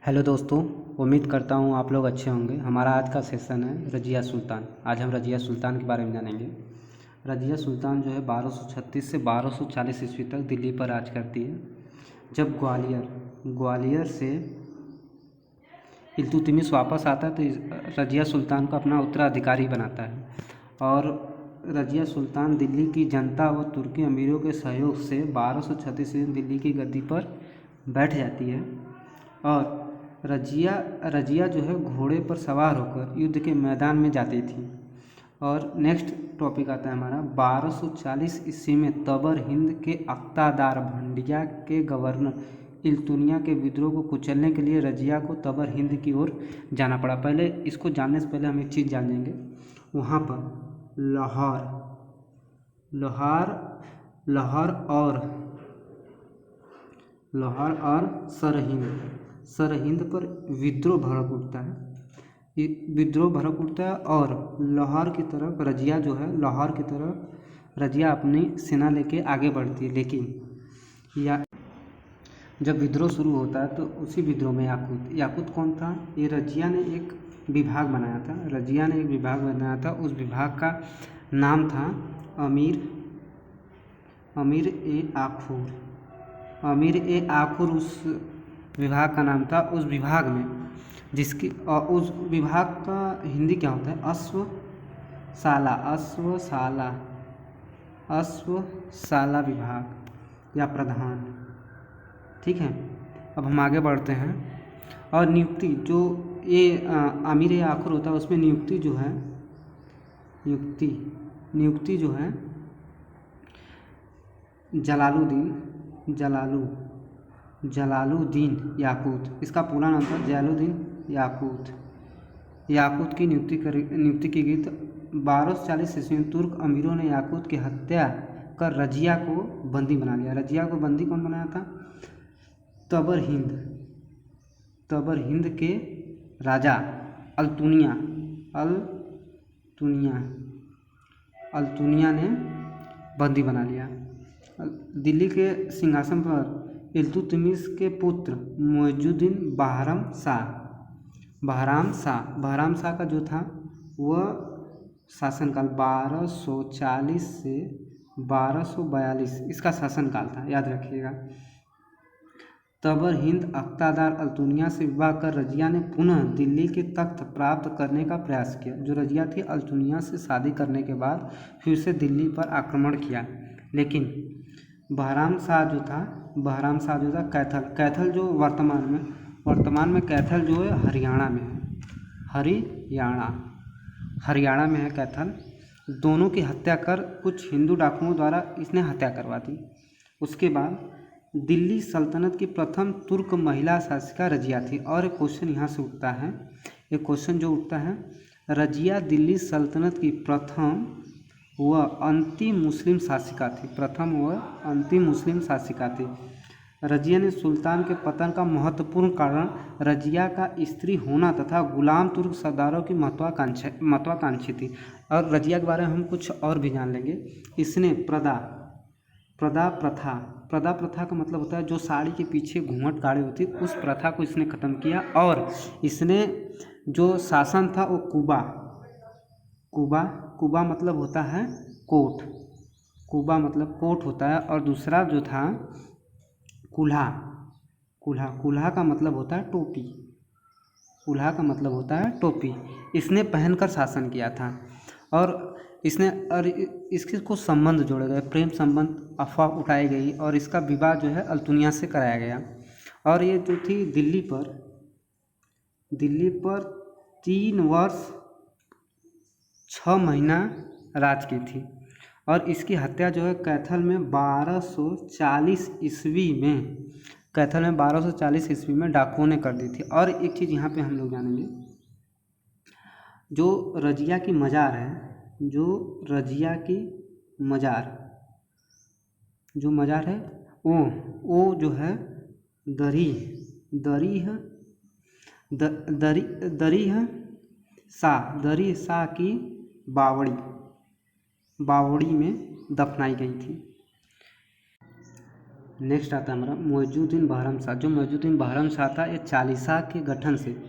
Hello दोस्तों, उम्मीद करता हूँ आप लोग अच्छे होंगे। हमारा आज का सेशन है रज़िया सुल्तान। आज हम रज़िया सुल्तान के बारे में जानेंगे। रज़िया सुल्तान जो है 1236 से 1240 ईस्वी तक दिल्ली पर राज करती है। जब ग्वालियर से इल्तुतमिश वापस आता है तो रज़िया सुल्तान को अपना उत्तराधिकारी बनाता है और रज़िया सुल्तान दिल्ली की जनता व तुर्की अमीरों के सहयोग से 1236 में दिल्ली की गद्दी पर बैठ जाती है। और रज़िया जो है घोड़े पर सवार होकर युद्ध के मैदान में जाती थी। और नेक्स्ट टॉपिक आता है हमारा 1240 ईस्वी में तबर हिंद के अक्तादार भंडिया के गवर्नर इल्तुनिया के विद्रोह को कुचलने के लिए रज़िया को तबर हिंद की ओर जाना पड़ा। पहले इसको जानने से पहले हम एक चीज़ जान लेंगे। वहाँ पर लाहौर और सरहिंद पर विद्रोह भड़क उठता है और लाहौर की तरफ रज़िया अपनी सेना लेके आगे बढ़ती है। लेकिन जब विद्रोह शुरू होता है तो उसी विद्रोह में याकूत कौन था? ये रज़िया ने एक विभाग बनाया था। उस विभाग का नाम था अमीर ए आखुर उस विभाग का नाम था। उस विभाग में उस विभाग का हिंदी क्या होता है? अश्वशाला विभाग या प्रधान। ठीक है, अब हम आगे बढ़ते हैं। और नियुक्ति जो ये अमीर ए आखुर होता है उसमें नियुक्ति जो है जलालुद्दीन याकूत, इसका पूरा नाम था जलालुद्दीन याकूत की नियुक्ति की गई। तो 1240 ईस्वी में तुर्क अमीरों ने याकूत की हत्या कर रज़िया को बंदी बना लिया। रज़िया को बंदी कौन बनाया था? तबर हिंद के राजा अल्तुनिया ने बंदी बना लिया। दिल्ली के सिंहासन पर इल्तुतमिश के पुत्र मुइजुद्दीन बहराम शाह का जो था वह शासनकाल 1240 से 1242 इसका शासनकाल था, याद रखिएगा। तबर हिंद अक्तादार अल्तुनिया से विवाह कर रज़िया ने पुनः दिल्ली के तख्त प्राप्त करने का प्रयास किया। जो रज़िया थी अल्तुनिया से शादी करने के बाद फिर से दिल्ली पर आक्रमण किया। लेकिन बहराम शाह जो था कैथल जो वर्तमान में कैथल जो है हरियाणा में है कैथल। दोनों की हत्या कर कुछ हिंदू डाकुओं द्वारा इसने हत्या करवा दी। उसके बाद दिल्ली सल्तनत की प्रथम तुर्क महिला शासिका रज़िया थी। और एक क्वेश्चन यहाँ से उठता है, रज़िया दिल्ली सल्तनत की प्रथम व अंतिम मुस्लिम शासिका थी। रज़िया ने सुल्तान के पतन का महत्वपूर्ण कारण रज़िया का स्त्री होना तथा गुलाम तुर्क सरदारों की महत्वाकांक्षी थी। और रज़िया के बारे में हम कुछ और भी जान लेंगे। इसने प्रदा प्रथा का मतलब होता है जो साड़ी के पीछे घूंघट गाड़ी होती, उस प्रथा को इसने ख़त्म किया। और इसने जो शासन था वो कुबा मतलब होता है कोट, होता है। और दूसरा जो था कुल्हा का मतलब होता है टोपी। इसने पहनकर शासन किया था। और इसके कुछ संबंध जोड़े गए, प्रेम संबंध अफवाह उठाई गई और इसका विवाह जो है अल्तुनिया से कराया गया। और ये जो थी दिल्ली पर 3 वर्ष 6 महीना राज की थी। और इसकी हत्या जो है कैथल में 1240 ईस्वी में डाकुओं ने कर दी थी। और एक चीज़ यहाँ पे हम लोग जानेंगे, जो रज़िया की मज़ार है, वो जो है दरी शाह की बावड़ी में दफनाई गई थी। नेक्स्ट आता है हमारा मुइजुद्दीन बहरम शाह। जो मुइजुद्दीन बहरम शाह था, ये चालीसा के गठन से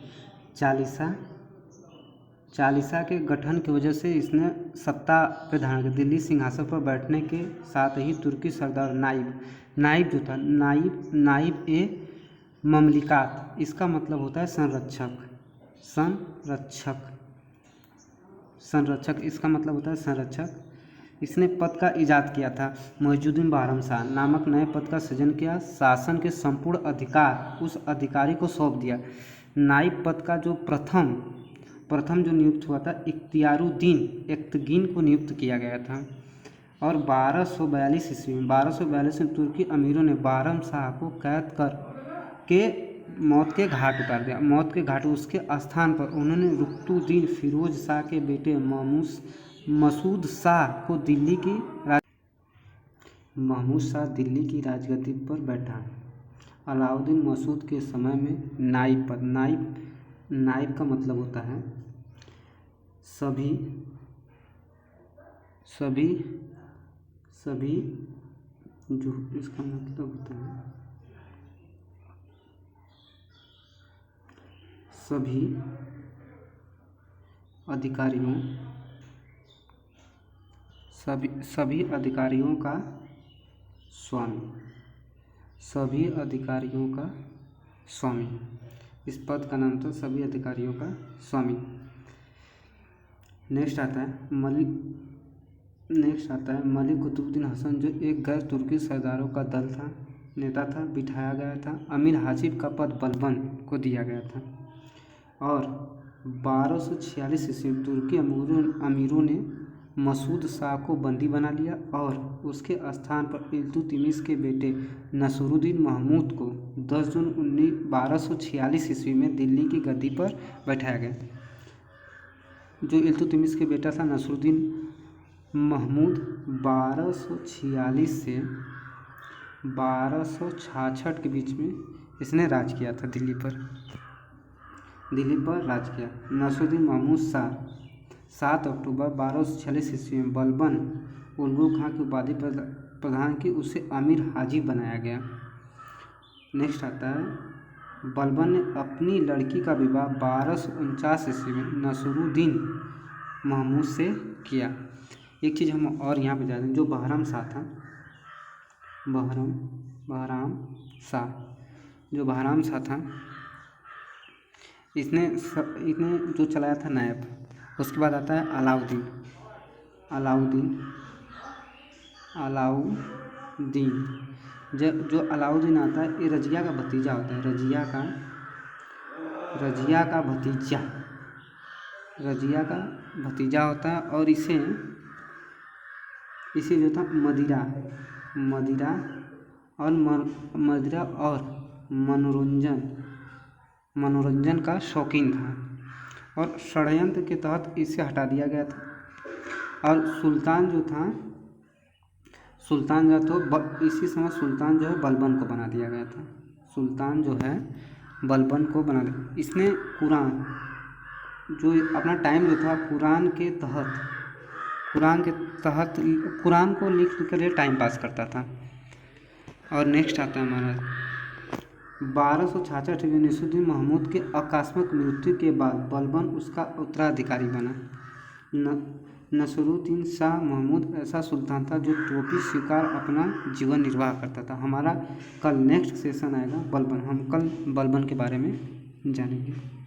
चालीसा के गठन की वजह से इसने सत्ता पे धारण की। दिल्ली सिंहासन पर बैठने के साथ ही तुर्की सरदार नाइब जो था, नाइब ए ममलिकात, इसका मतलब होता है संरक्षक, इसका मतलब होता है संरक्षक। इसने पद का इजाद किया था। मुइजुद्दीन बहरम शाह नामक नए पद का सृजन किया। शासन के संपूर्ण अधिकार उस अधिकारी को सौंप दिया। नाइब पद का जो प्रथम जो नियुक्त हुआ था, इख्तियारुद्दीन को नियुक्त किया गया था। और 1242 ईस्वी में तुर्की अमीरों ने बहरम शाह को कैद कर के मौत के घाट उतार दिया। उसके स्थान पर उन्होंने रुकनुद्दीन फिरोज शाह के बेटे महमूद शाह दिल्ली की राजगद्दी पर बैठा। अलाउद्दीन मसूद के समय में नाइब का मतलब होता है सभी जो, इसका मतलब होता है सभी अधिकारियों का स्वामी। इस पद का नाम था सभी अधिकारियों का स्वामी। नेक्स्ट आता है मलिक कुतुबुद्दीन हसन, जो एक गैर तुर्की सरदारों का नेता था, बिठाया गया था। अमीर हाजिब का पद बलबन को दिया गया था। और 1246 ईस्वी में तुर्की अमीरों ने मसूद शाह को बंदी बना लिया और उसके स्थान पर इल्तुतमिश के बेटे नसरुद्दीन महमूद को 10 जून 1246 ईस्वी में दिल्ली की गद्दी पर बैठाया गया। जो इल्तुतमिश के बेटा था नसरुद्दीन महमूद, 1246 से 1266 के बीच में इसने राज किया था। दिल्ली पर राज किया। नसरुद्दीन महमूद शाह 7 अक्टूबर 1246 ईस्वी में बलबन उल्लू खां की उपाधि प्रदान की, उसे अमीर हाजिब बनाया गया। नेक्स्ट आता है बलबन ने अपनी लड़की का विवाह 1249 ईस्वी में नसरुद्दीन महमूद से किया। एक चीज़ हम और यहाँ पे जाते हैं, जो बहरम शाह था, बहराम शाह था, इसने जो चलाया था नायब। उसके बाद आता है अलाउद्दीन। जो अलाउद्दीन आता है, ये रजिया का भतीजा होता है। रजिया का भतीजा होता है। और इसे जो था मदिरा और मनोरंजन का शौकीन था। और षड्यंत्र के तहत इसे हटा दिया गया था। और सुल्तान जो था इसी समय सुल्तान जो है बलबन को बना दिया गया था। इसने कुरान जो अपना टाइम जो था कुरान को लिख कर टाइम पास करता था। और नेक्स्ट आता है हमारा 1266 में नसरुद्दीन महमूद के आकस्मिक मृत्यु के बाद बलबन उसका उत्तराधिकारी बना। नसरुद्दीन शाह महमूद ऐसा सुल्तान था जो टोपी शिकार अपना जीवन निर्वाह करता था। हमारा कल नेक्स्ट सेशन आएगा बलबन, हम कल बलबन के बारे में जानेंगे।